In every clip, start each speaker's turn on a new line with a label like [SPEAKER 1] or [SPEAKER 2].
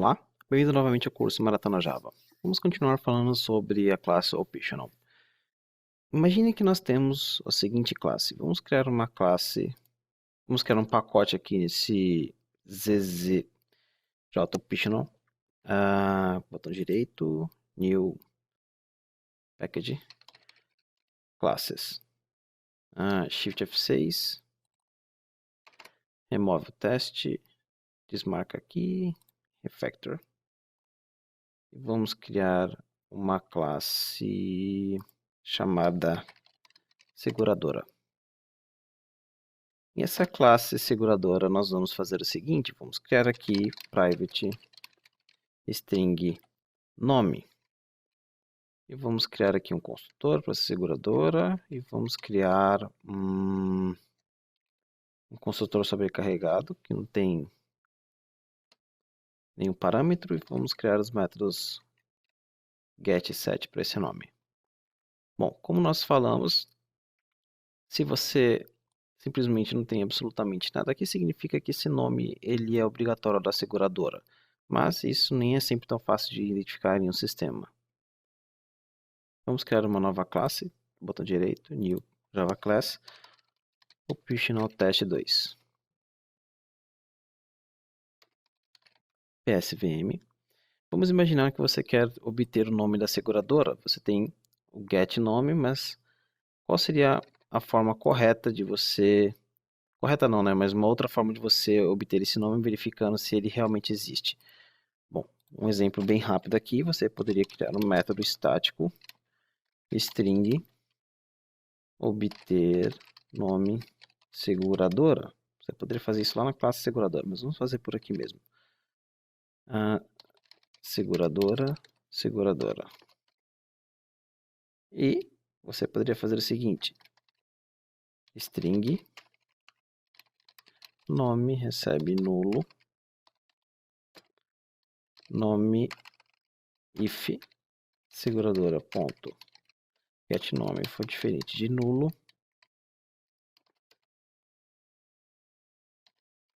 [SPEAKER 1] Olá, bem-vindo novamente ao curso Maratona Java. Vamos continuar falando sobre a classe Optional. Imagine que nós temos a seguinte classe. Vamos criar uma classe, vamos criar um pacote aqui nesse ZZ Optional. Botão direito, New Package, Classes. Shift F6, remove o teste, desmarca aqui, refactor. E vamos criar uma classe chamada seguradora. E essa classe seguradora nós vamos fazer o seguinte, vamos criar aqui private string nome. E vamos criar aqui um construtor para essa seguradora e vamos criar um construtor sobrecarregado que não tem nenhum parâmetro e vamos criar os métodos get e set para esse nome. Bom, como nós falamos, se você simplesmente não tem absolutamente nada aqui, significa que esse nome ele é obrigatório da seguradora. Mas isso nem é sempre tão fácil de identificar em um sistema. Vamos criar uma nova classe, botão direito, New Java Class, Optional Test 2. PSVM. Vamos imaginar que você quer obter o nome da seguradora. Você tem o get nome, mas qual seria a forma correta de você... Correta não, né? Mas uma outra forma de você obter esse nome verificando se ele realmente existe. Bom, um exemplo bem rápido aqui, você poderia criar um método estático string obter nome seguradora. Você poderia fazer isso lá na classe seguradora, mas vamos fazer por aqui mesmo. Seguradora. E você poderia fazer o seguinte: string nome recebe nulo, nome if seguradora ponto get nome for diferente de nulo,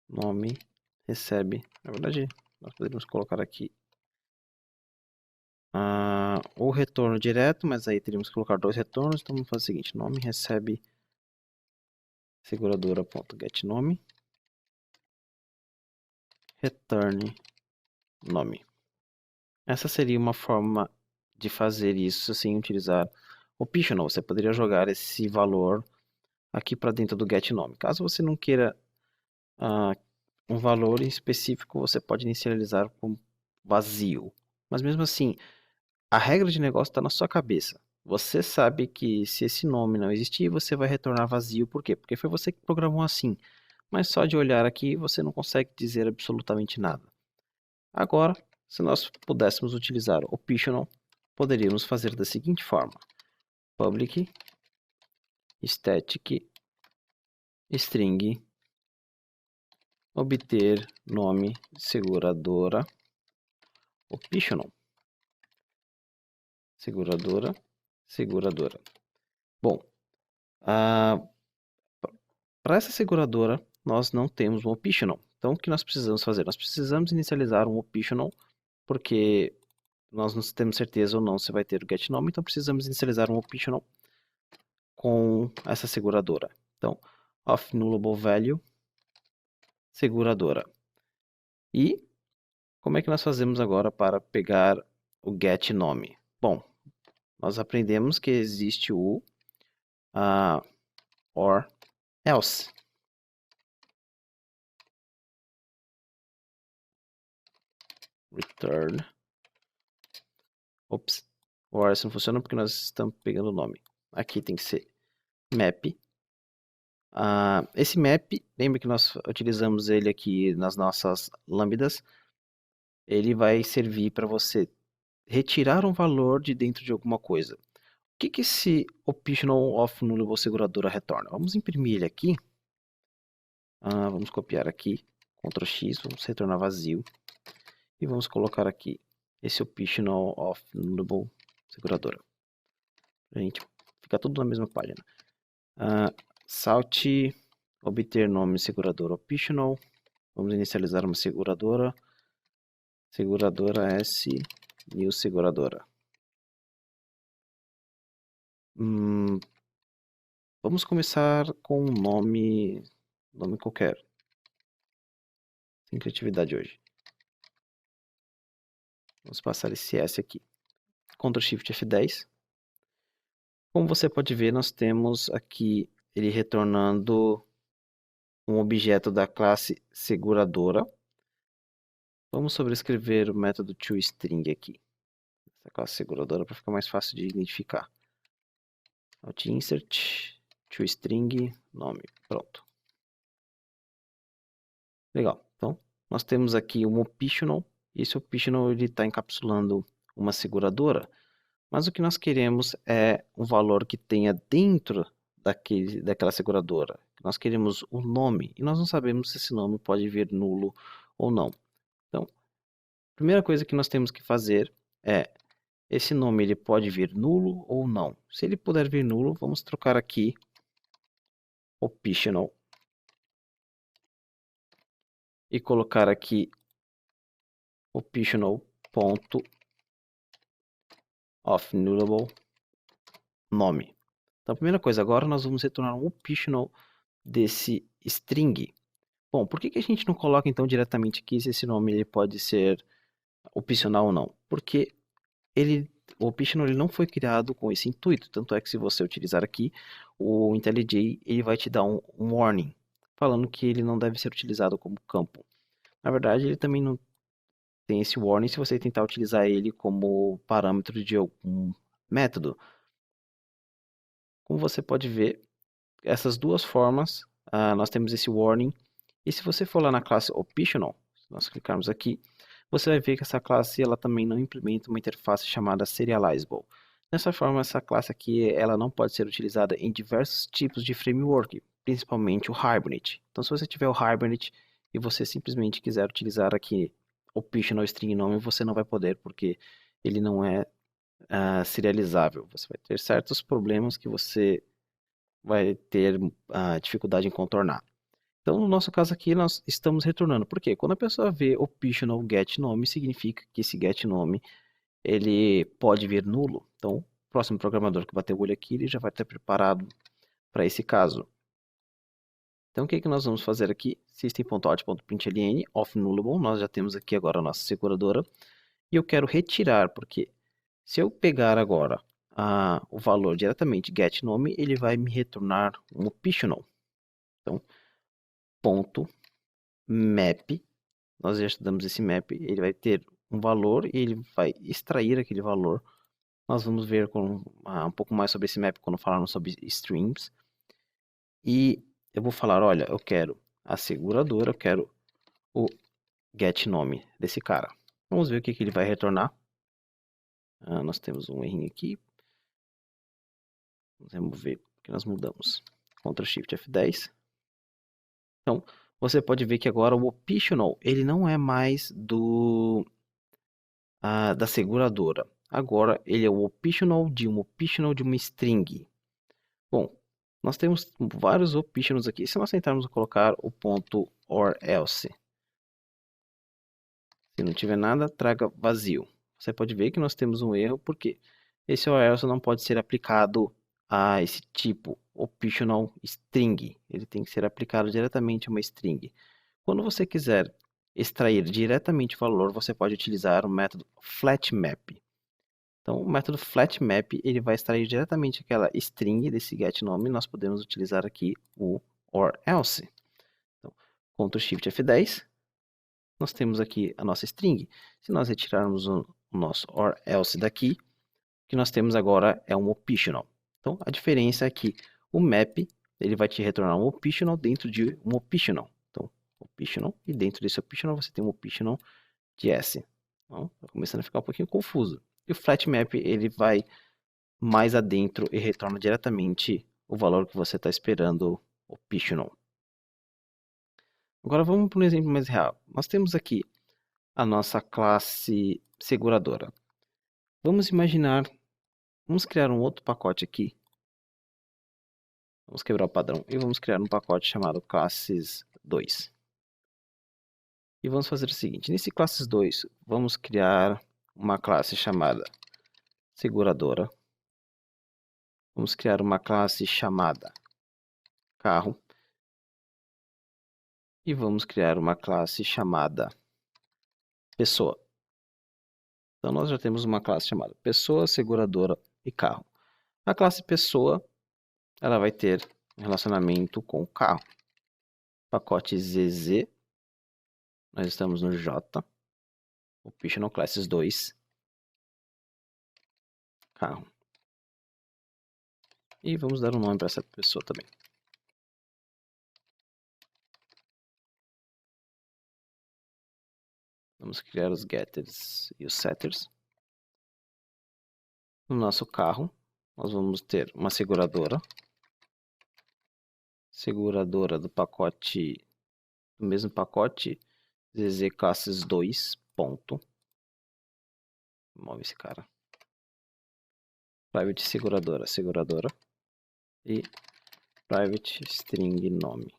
[SPEAKER 1] nome recebe, na verdade nós poderíamos colocar aqui o retorno direto, mas aí teríamos que colocar dois retornos, então vamos fazer o seguinte: nome recebe seguradora.getNome return nome. Essa seria uma forma de fazer isso sem utilizar optional. Você poderia jogar esse valor aqui para dentro do getNome. Caso você não queira um valor em específico, você pode inicializar com vazio. Mas mesmo assim, a regra de negócio está na sua cabeça. Você sabe que se esse nome não existir, você vai retornar vazio. Por quê? Porque foi você que programou assim. Mas só de olhar aqui, você não consegue dizer absolutamente nada. Agora, se nós pudéssemos utilizar o optional, poderíamos fazer da seguinte forma: public static string obter nome seguradora optional. Seguradora. Bom, para essa seguradora, nós não temos um optional. Então, o que nós precisamos fazer? Nós precisamos inicializar um optional, porque nós não temos certeza ou não se vai ter o getNome, então precisamos inicializar um optional com essa seguradora. Então, of nullable value, seguradora. E como é que nós fazemos agora para pegar o getNome? Bom, nós aprendemos que existe o or else. Return. Ops, o or else não funciona porque nós estamos pegando o nome. Aqui tem que ser map. Esse map, lembra que nós utilizamos ele aqui nas nossas lambdas. Ele vai servir para você retirar um valor de dentro de alguma coisa. O que esse optional of nullable seguradora retorna? Vamos imprimir ele aqui. Vamos copiar aqui, Ctrl X, vamos retornar vazio. E vamos colocar aqui esse optional of nullable seguradora. A gente fica tudo na mesma página. Salt obter nome seguradora optional. Vamos inicializar uma seguradora. seguradora S, new seguradora. Vamos começar com um nome qualquer. Sem criatividade hoje. Vamos passar esse S aqui. Ctrl Shift F10. Como você pode ver, nós temos aqui ele retornando um objeto da classe seguradora. Vamos sobrescrever o método toString aqui. Essa classe seguradora para ficar mais fácil de identificar. Alt Insert, toString, nome. Pronto. Legal. Então, nós temos aqui um optional. Esse optional está encapsulando uma seguradora. Mas o que nós queremos é um valor que tenha dentro daquela seguradora. Nós queremos o nome e nós não sabemos se esse nome pode vir nulo ou não. Então, a primeira coisa que nós temos que fazer é esse nome ele pode vir nulo ou não. Se ele puder vir nulo, vamos trocar aqui optional e colocar aqui optional ponto of nullable nome. Então, a primeira coisa, agora nós vamos retornar um optional desse string. Bom, por que a gente não coloca então diretamente aqui se esse nome ele pode ser opcional ou não? Porque o optional ele não foi criado com esse intuito, tanto é que se você utilizar aqui, o IntelliJ ele vai te dar um warning, falando que ele não deve ser utilizado como campo. Na verdade, ele também não tem esse warning se você tentar utilizar ele como parâmetro de algum método. Como você pode ver, essas duas formas, nós temos esse warning. E se você for lá na classe optional, se nós clicarmos aqui, você vai ver que essa classe ela também não implementa uma interface chamada serializable. Dessa forma, essa classe aqui ela não pode ser utilizada em diversos tipos de framework, principalmente o Hibernate. Então, se você tiver o Hibernate e você simplesmente quiser utilizar aqui optional string nome, você não vai poder, porque ele não é serializável. Você vai ter certos problemas que você vai ter dificuldade em contornar. Então, no nosso caso aqui, nós estamos retornando. Por quê? Quando a pessoa vê optional get nome, significa que esse get nome ele pode vir nulo. Então, o próximo programador que bater o olho aqui, ele já vai estar preparado para esse caso. Então, o que nós vamos fazer aqui? System.out.println of nullable. Nós já temos aqui agora a nossa seguradora. E eu quero retirar, porque se eu pegar agora o valor diretamente get nome, ele vai me retornar um optional. Então, ponto map, nós já estudamos esse map, ele vai ter um valor e ele vai extrair aquele valor. Nós vamos ver um pouco mais sobre esse map quando falarmos sobre streams. E eu vou falar, olha, eu quero a seguradora, eu quero o get nome desse cara. Vamos ver o que ele vai retornar. Nós temos um errinho aqui. Vamos ver o que nós mudamos. Ctrl Shift F10. Então, você pode ver que agora o optional, ele não é mais da seguradora. Agora, ele é o optional de uma string. Bom, nós temos vários optionals aqui. Se nós tentarmos colocar o ponto or else, se não tiver nada, traga vazio. Você pode ver que nós temos um erro, porque esse or else não pode ser aplicado a esse tipo optional string. Ele tem que ser aplicado diretamente a uma string. Quando você quiser extrair diretamente o valor, você pode utilizar o método flatMap. Então, o método flatMap ele vai extrair diretamente aquela string desse getNome. Nós podemos utilizar aqui o or else. Então, Ctrl Shift F10. Nós temos aqui a nossa string. Se nós retirarmos o nosso or else daqui, o que nós temos agora é um optional. Então, a diferença é que o map ele vai te retornar um optional dentro de um optional. Então, optional, e dentro desse optional você tem um optional de S. Então, está começando a ficar um pouquinho confuso. E o flatMap ele vai mais adentro e retorna diretamente o valor que você está esperando optional. Agora vamos para um exemplo mais real. Nós temos aqui a nossa classe seguradora. Vamos imaginar, vamos criar um outro pacote aqui. Vamos quebrar o padrão e vamos criar um pacote chamado classes 2. E vamos fazer o seguinte, nesse classes 2, vamos criar uma classe chamada seguradora. Vamos criar uma classe chamada carro. E vamos criar uma classe chamada pessoa. Então nós já temos uma classe chamada pessoa, seguradora e carro. A classe pessoa, ela vai ter um relacionamento com o carro. Pacote ZZ, nós estamos no J, optional classes 2, carro. E vamos dar um nome para essa pessoa também. Vamos criar os getters e os setters. No nosso carro, nós vamos ter uma seguradora. Seguradora do pacote, do mesmo pacote, ZZ classes 2, ponto. Move esse cara. Private seguradora, seguradora. E private string nome.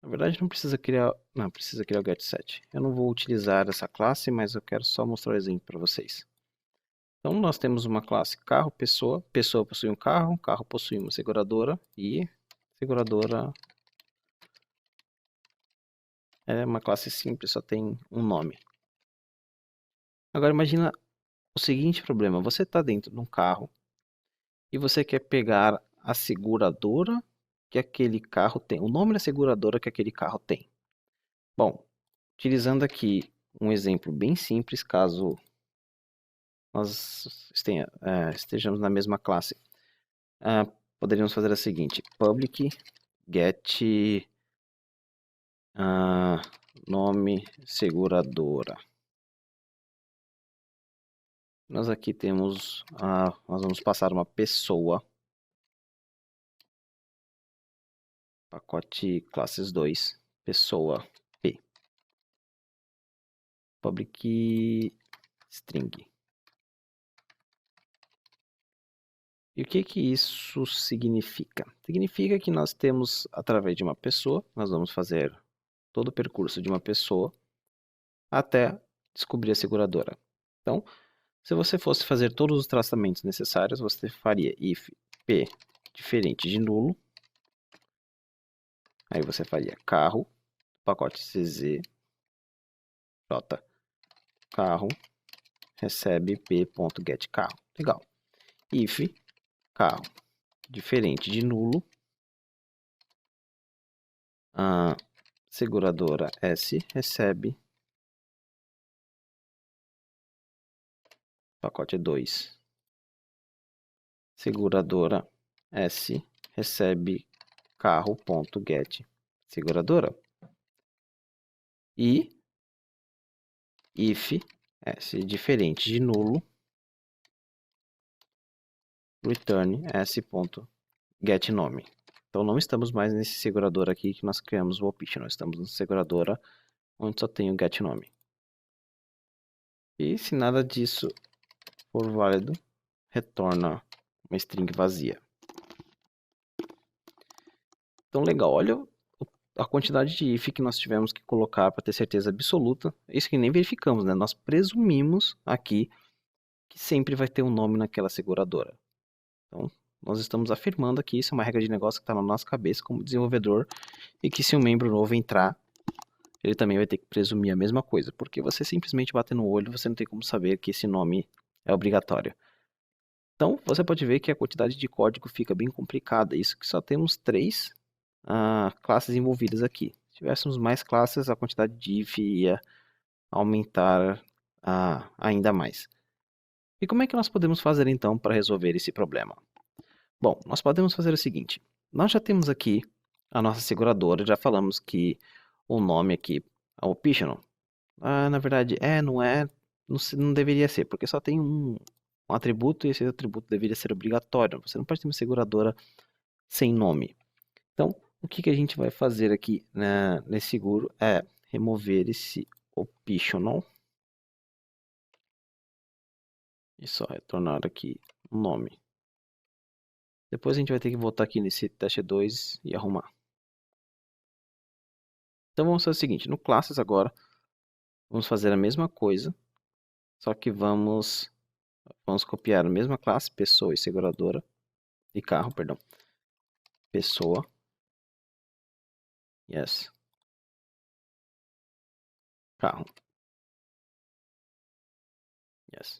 [SPEAKER 1] Na verdade precisa criar o getSet. Eu não vou utilizar essa classe, mas eu quero só mostrar o exemplo para vocês. Então nós temos uma classe carro, pessoa. Pessoa possui um carro, carro possui uma seguradora e seguradora é uma classe simples, só tem um nome. Agora imagina o seguinte problema, você está dentro de um carro e você quer pegar a seguradora que aquele carro tem, o nome da seguradora que aquele carro tem. Bom, utilizando aqui um exemplo bem simples, caso nós estejamos na mesma classe, poderíamos fazer a seguinte, public get nome seguradora. Nós aqui temos, nós vamos passar uma pessoa, pacote classes 2, pessoa P, public string. E o que que isso significa? Significa que nós temos, através de uma pessoa, nós vamos fazer todo o percurso de uma pessoa até descobrir a seguradora. Então, se você fosse fazer todos os traçamentos necessários, você faria if p diferente de nulo. Aí você faria carro, pacote cz, j, carro, recebe p.getCarro. Legal. If carro diferente de nulo, seguradora S recebe pacote 2. Seguradora S recebe carro.get seguradora. E if S diferente de nulo, return s.getNome. Então não estamos mais nesse segurador aqui que nós criamos o optional, estamos na seguradora onde só tem o getNome. E se nada disso for válido, retorna uma string vazia. Então legal, olha a quantidade de if que nós tivemos que colocar para ter certeza absoluta. Isso que nem verificamos, né? Nós presumimos aqui que sempre vai ter um nome naquela seguradora. Então, nós estamos afirmando que isso é uma regra de negócio que está na nossa cabeça como desenvolvedor e que se um membro novo entrar, ele também vai ter que presumir a mesma coisa, porque você simplesmente bater no olho, você não tem como saber que esse nome é obrigatório. Então, você pode ver que a quantidade de código fica bem complicada, isso que só temos 3 classes envolvidas aqui. Se tivéssemos mais classes, a quantidade de if ia aumentar ainda mais. E como é que nós podemos fazer então para resolver esse problema? Bom, nós podemos fazer o seguinte, nós já temos aqui a nossa seguradora, já falamos que o nome aqui é optional. Na verdade, não deveria ser, porque só tem um atributo e esse atributo deveria ser obrigatório. Você não pode ter uma seguradora sem nome. Então, o que a gente vai fazer aqui nesse seguro é remover esse optional e só retornar aqui o nome. Depois a gente vai ter que voltar aqui nesse teste 2 e arrumar. Então vamos fazer o seguinte, no classes agora, vamos fazer a mesma coisa, só que vamos copiar a mesma classe, pessoa e seguradora, e carro, perdão. Pessoa, yes, carro, yes.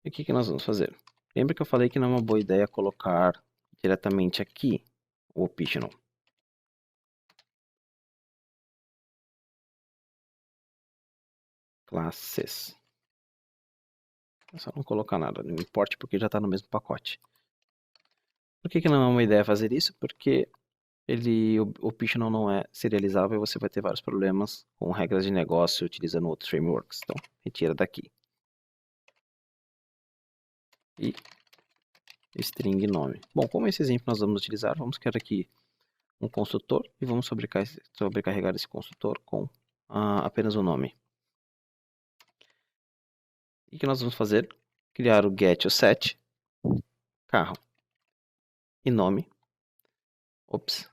[SPEAKER 1] E o que nós vamos fazer? Lembra que eu falei que não é uma boa ideia colocar diretamente aqui o optional. Classes. É só não colocar nada, não importa porque já está no mesmo pacote. Por que não é uma ideia fazer isso? Porque o optional não é serializável e você vai ter vários problemas com regras de negócio utilizando outros frameworks. Então, retira daqui. E string nome. Bom, como esse exemplo nós vamos utilizar, vamos criar aqui um construtor e vamos sobrecarregar esse construtor com apenas o nome. E o que nós vamos fazer? Criar o get o set, carro e nome. Ops,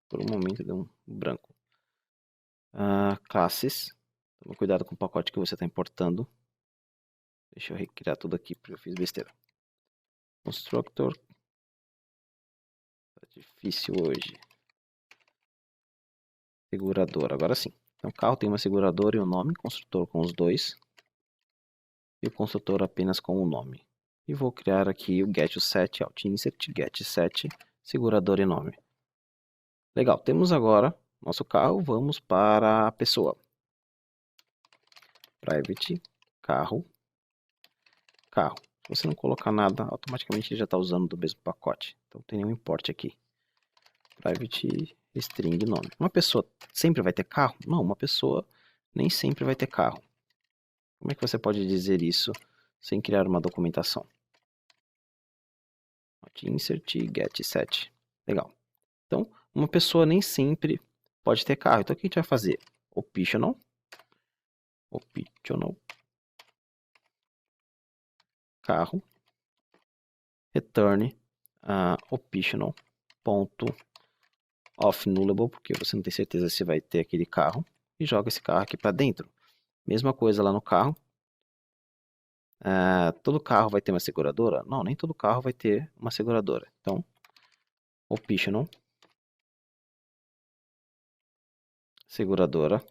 [SPEAKER 1] por um momento deu um branco. Classes, toma cuidado com o pacote que você está importando. Deixa eu recriar tudo aqui porque eu fiz besteira. Constructor, tá difícil hoje. Seguradora, agora sim. Então o carro tem uma seguradora e um nome, construtor com os dois. E o construtor apenas com o nome. E vou criar aqui o getSet, insert, getSet, seguradora e nome. Legal, temos agora nosso carro, vamos para a pessoa. Private, carro, carro. Se você não colocar nada, automaticamente ele já está usando do mesmo pacote. Então não tem nenhum import aqui. Private, string, nome. Uma pessoa sempre vai ter carro? Não, uma pessoa nem sempre vai ter carro. Como é que você pode dizer isso sem criar uma documentação? Insert, getSet. Legal. Então, uma pessoa nem sempre pode ter carro. Então, o que a gente vai fazer? Optional, carro, return, optional, ponto, off nullable, porque você não tem certeza se vai ter aquele carro, e joga esse carro aqui para dentro. Mesma coisa lá no carro. Todo carro vai ter uma seguradora? Não, nem todo carro vai ter uma seguradora. Então, optional, seguradora,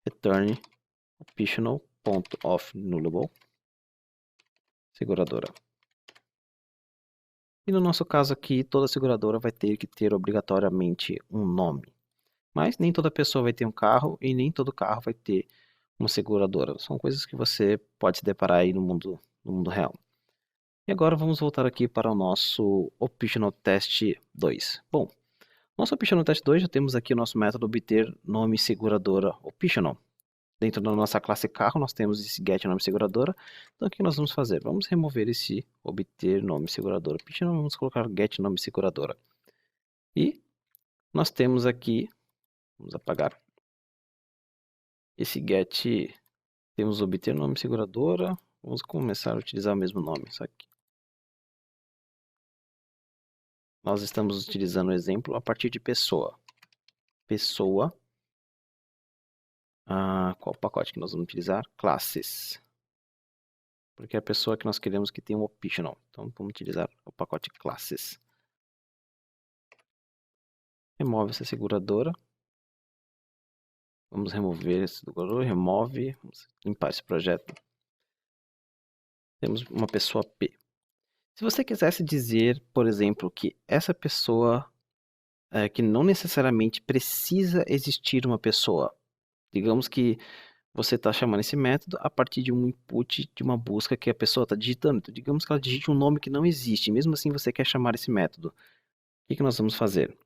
[SPEAKER 1] return, optional.off nullable, seguradora. E no nosso caso aqui, toda seguradora vai ter que ter obrigatoriamente um nome. Mas nem toda pessoa vai ter um carro e nem todo carro vai ter uma seguradora. São coisas que você pode se deparar aí no mundo real. E agora vamos voltar aqui para o nosso Optional Test 2. Bom, nosso Optional Test 2 já temos aqui o nosso método obter nome seguradora optional. Dentro da nossa classe carro nós temos esse get nome seguradora. Então o que nós vamos fazer? Vamos remover esse obter nome seguradora optional, vamos colocar get nome seguradora. E nós temos aqui, vamos apagar, esse get, temos obter nome seguradora, vamos começar a utilizar o mesmo nome, só que nós estamos utilizando o exemplo a partir de pessoa. Pessoa, qual pacote que nós vamos utilizar? Classes. Porque é a pessoa que nós queremos que tenha um optional. Então vamos utilizar o pacote classes. Remove essa seguradora. Vamos remover esse segurador, remove, vamos limpar esse projeto. Temos uma pessoa P. Se você quisesse dizer, por exemplo, que essa pessoa, que não necessariamente precisa existir uma pessoa. Digamos que você está chamando esse método a partir de um input de uma busca que a pessoa está digitando. Então, digamos que ela digite um nome que não existe, mesmo assim você quer chamar esse método. O que nós vamos fazer?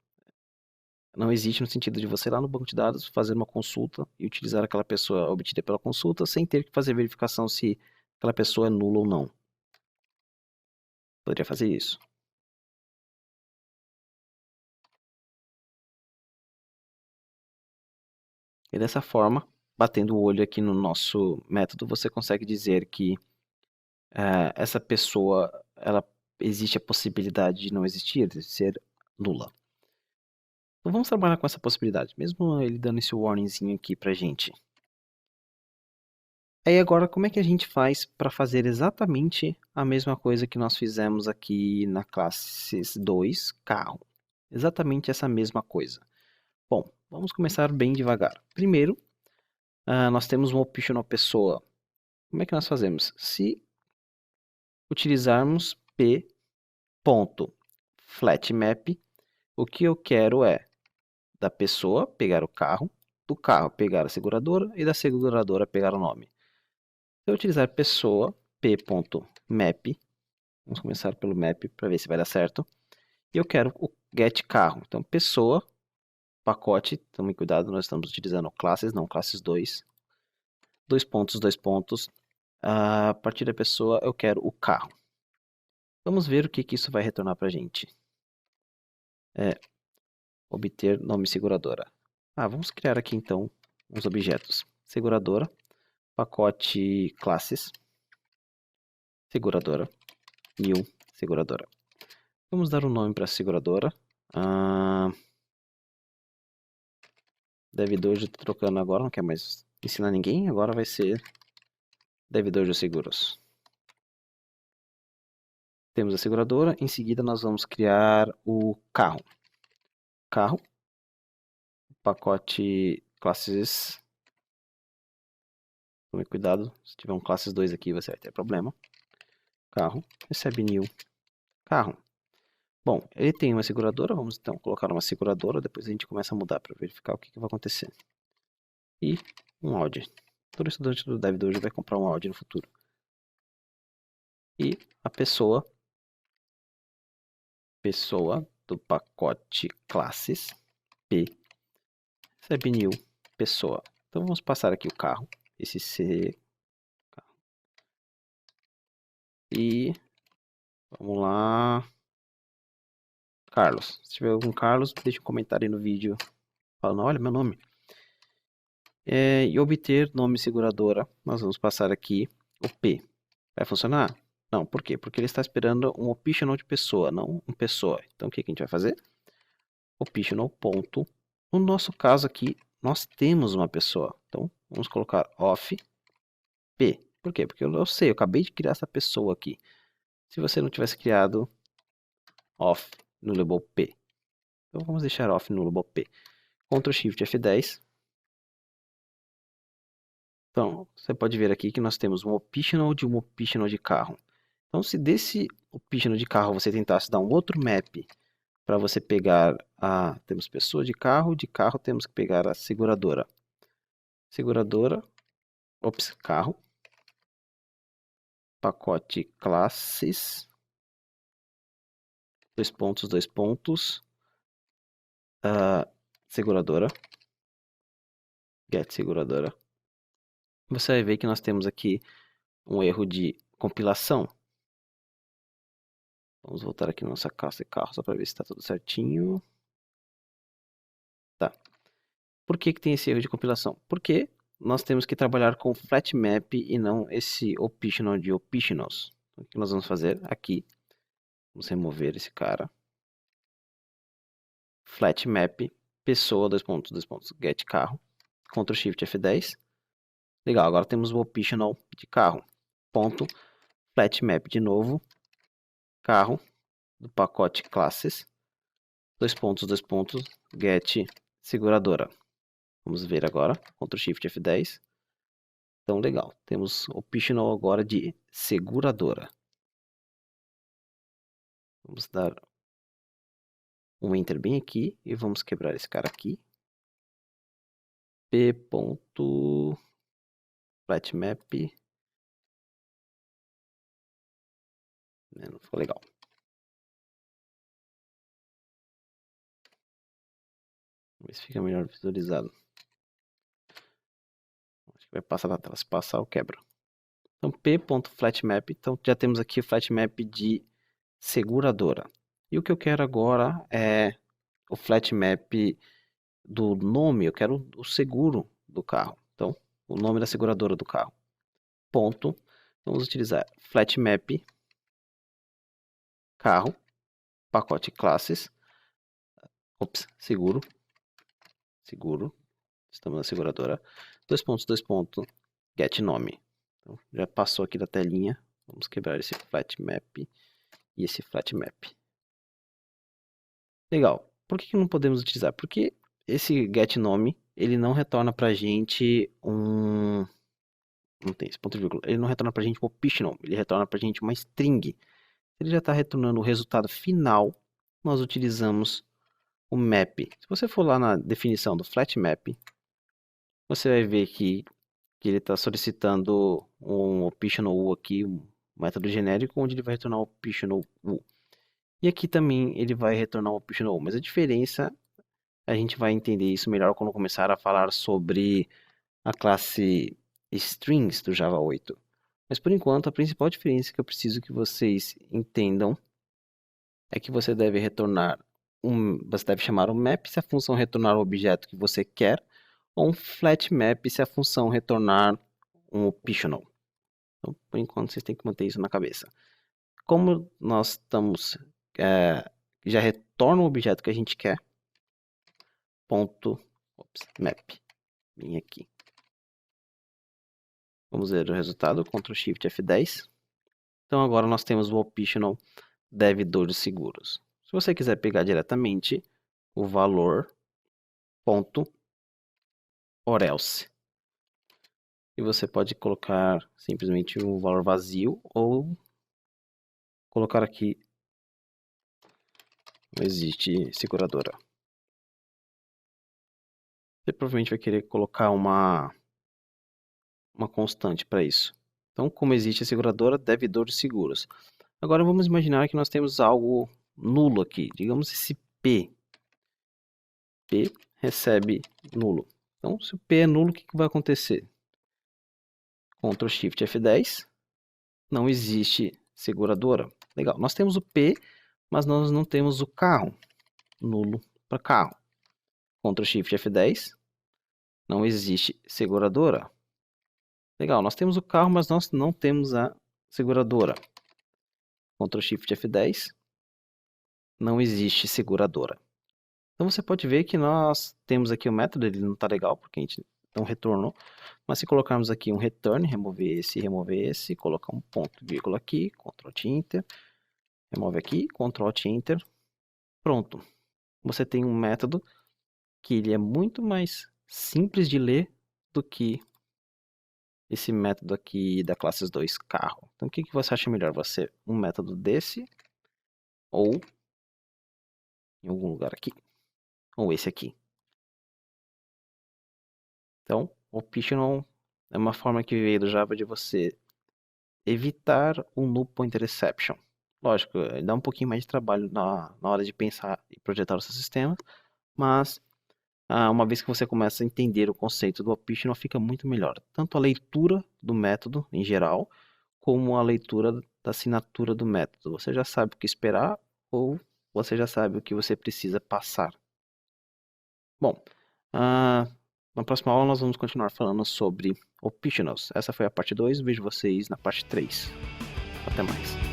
[SPEAKER 1] Não existe no sentido de você ir lá no banco de dados, fazer uma consulta e utilizar aquela pessoa obtida pela consulta sem ter que fazer verificação se aquela pessoa é nula ou não. Poderia fazer isso. E dessa forma, batendo o olho aqui no nosso método, você consegue dizer que essa pessoa, ela existe a possibilidade de não existir, de ser nula. Então vamos trabalhar com essa possibilidade, mesmo ele dando esse warningzinho aqui pra gente. Aí agora, como é que a gente faz para fazer exatamente a mesma coisa que nós fizemos aqui na classe 2, carro? Exatamente essa mesma coisa. Bom, vamos começar bem devagar. Primeiro, nós temos um optional pessoa. Como é que nós fazemos? Se utilizarmos p.flatMap, o que eu quero é da pessoa pegar o carro, do carro pegar a seguradora e da seguradora pegar o nome. Se eu utilizar pessoa, p.map, vamos começar pelo map para ver se vai dar certo. E eu quero o get carro. Então, pessoa, pacote, tome cuidado, nós estamos utilizando classes, não classes 2. Dois pontos. A partir da pessoa, eu quero o carro. Vamos ver o que isso vai retornar para a gente. Obter nome seguradora. Vamos criar aqui então uns objetos. Seguradora, pacote classes, seguradora, new, seguradora. Vamos dar um nome para a seguradora. Dev2 está trocando agora, não quer mais ensinar ninguém, agora vai ser Dev2 Seguros. Temos a seguradora, em seguida nós vamos criar o carro. Carro, pacote classes. Tome cuidado, se tiver um classes 2 aqui você vai ter problema. Carro, recebe new. Carro. Bom, ele tem uma seguradora, vamos então colocar uma seguradora, depois a gente começa a mudar para verificar o que vai acontecer. E um Audi. Todo estudante do Dev2 vai comprar um Audi no futuro. E a pessoa do pacote classes p recebe new pessoa. Então vamos passar aqui o carro, esse C, carro. E vamos lá, Carlos. Se tiver algum Carlos, deixa um comentário aí no vídeo falando, olha meu nome. E obter nome seguradora, nós vamos passar aqui o P. Vai funcionar? Não, por quê? Porque ele está esperando um optional de pessoa, não um pessoa. Então o que a gente vai fazer? Optional ponto. No nosso caso aqui, nós temos uma pessoa. Então vamos colocar off P. Por quê? Porque eu sei, eu acabei de criar essa pessoa aqui. Se você não tivesse criado off nullable P. Então vamos deixar off nullable P. Ctrl Shift F10. Então, você pode ver aqui que nós temos um optional de um optional de carro. Então, se desse optional de carro você tentasse dar um outro map para você pegar temos pessoa de carro temos que pegar a seguradora. Seguradora, carro, pacote classes, dois pontos, seguradora, get seguradora. Você vai ver que nós temos aqui um erro de compilação. Vamos voltar aqui na nossa classe carro só para ver se está tudo certinho. Tá. Por que tem esse erro de compilação? Porque nós temos que trabalhar com flatMap e não esse optional de optionals. Então, o que nós vamos fazer aqui? Vamos remover esse cara. Flatmap, pessoa, dois pontos, get carro. Ctrl Shift F10. Legal, agora temos o optional de carro. Ponto, flatmap de novo. Carro, do pacote classes. Dois pontos, get seguradora. Vamos ver agora. Ctrl Shift F10. Então, legal. Temos optional agora de seguradora. Vamos dar um enter bem aqui e vamos quebrar esse cara aqui. P.flatmap. Não ficou legal. Vamos ver se fica melhor visualizado. Acho que vai passar na tela. Se passar, eu quebro. Então, p.flatmap. Então, já temos aqui o flatmap de seguradora. E o que eu quero agora é o flatmap do nome. Eu quero o seguro do carro. Então, o nome da seguradora do carro. Ponto. Vamos utilizar FlatMap, carro, pacote classes, seguro, estamos na seguradora, get nome. Então, já passou aqui da telinha, vamos quebrar esse FlatMap e esse FlatMap. Legal, por que não podemos utilizar? Porque esse get nome, ele não retorna pra gente não tem esse ponto e vírgula, ele não retorna pra gente um optional, ele retorna pra gente uma string. Ele já está retornando o resultado final, nós utilizamos o map. Se você for lá na definição do FlatMap, você vai ver que ele está solicitando um optional U aqui, um método genérico, onde ele vai retornar o optional U. E aqui também ele vai retornar o optional U, mas a diferença, a gente vai entender isso melhor quando começar a falar sobre a classe Strings do Java 8. Mas por enquanto, a principal diferença que eu preciso que vocês entendam é que você deve retornar você deve chamar um map se a função retornar o objeto que você quer, ou um flat map se a função retornar um optional. Então, por enquanto, vocês têm que manter isso na cabeça. Como nós estamos já retorna o objeto que a gente quer, ponto map, vem aqui. Vamos ver o resultado, Ctrl Shift F10. Então agora nós temos o optional devedores seguros. Se você quiser pegar diretamente o valor ponto or else, e você pode colocar simplesmente um valor vazio ou colocar aqui não existe seguradora. Você provavelmente vai querer colocar uma constante para isso. Então, como existe a seguradora, devedores seguros. Agora vamos imaginar que nós temos algo nulo aqui. Digamos esse P. P recebe nulo. Então, se o P é nulo, o que vai acontecer? Ctrl Shift F10. Não existe seguradora. Legal. Nós temos o P, mas nós não temos o carro. Nulo para carro. Ctrl Shift F10. Não existe seguradora. Legal. Nós temos o carro, mas nós não temos a seguradora. Ctrl Shift F10. Não existe seguradora. Então você pode ver que nós temos aqui o método, ele não está legal, porque a gente não retornou. Mas se colocarmos aqui um return, remover esse, colocar um ponto, vírgula aqui, Ctrl Alt Enter, remove aqui, Ctrl Alt Enter, pronto. Você tem um método que ele é muito mais simples de ler do que esse método aqui da classe 2 carro. Então o que você acha melhor? Você um método desse ou em algum lugar aqui? Ou esse aqui? Então, optional é uma forma que veio do Java de você evitar o null pointer exception. Lógico, dá um pouquinho mais de trabalho na hora de pensar e projetar o seu sistema, mas uma vez que você começa a entender o conceito do optional, fica muito melhor. Tanto a leitura do método em geral, como a leitura da assinatura do método. Você já sabe o que esperar ou você já sabe o que você precisa passar. Bom, na próxima aula nós vamos continuar falando sobre optionals. Essa foi a parte 2, vejo vocês na parte 3. Até mais.